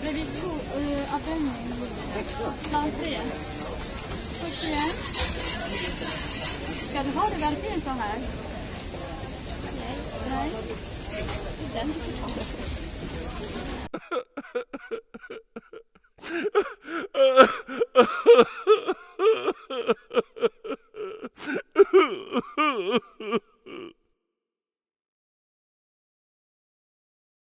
Bredvid avdelning. Plan 3. 71. Ska du ha det verkligen så här? Nej. Den du får ta.